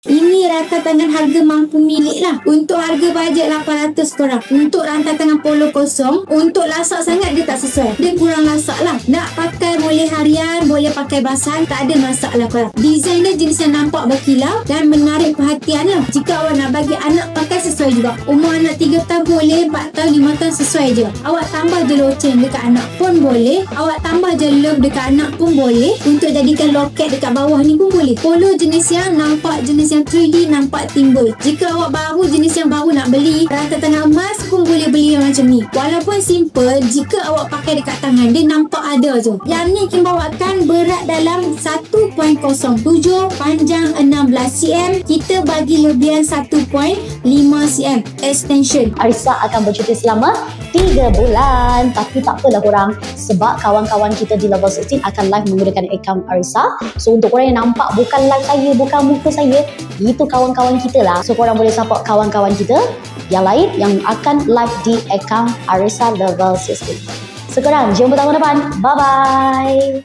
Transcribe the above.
Ini rantai tangan harga mampu milik lah. Untuk harga bajet 800 korang. Untuk rantai tangan polo kosong, untuk lasak sangat dia tak sesuai. Dia kurang lasak lah. Nak pakai boleh harian, boleh pakai basahan, tak ada masalah korang. Design dia jenis yang nampak berkilau dan menarik perhatian lah. Jika awak nak bagi anak pakai, sesuai juga. Umur anak 3 tahun boleh, 4 tahun, 5 tahun sesuai je. Awak tambah je loceng dekat anak pun boleh. Awak tambah je love dekat anak pun boleh. Untuk jadikan loket dekat bawah ni pun boleh. Polo jenis yang nampak jenis yang 3D, nampak timbul. Jika awak baru jenis yang baru nak beli rantai tangan emas pun boleh beli yang macam ni. Walaupun simple, jika awak pakai dekat tangan dia nampak ada je. Yang ni Kim bawakan berat dalam 1.07, panjang 16 cm. Kita bagi lebihan 1.5 cm extension. Arisa akan bercuti selama 3 bulan. Tapi tak apalah korang, sebab kawan-kawan kita di Level 16 akan live menggunakan akaun Arisa. So untuk korang yang nampak bukan live saya, bukan muka saya, itu kawan-kawan kita lah. So korang boleh support kawan-kawan kita yang lain yang akan live di akaun Arisa Level 16. So korang jumpa tahun depan. Bye bye.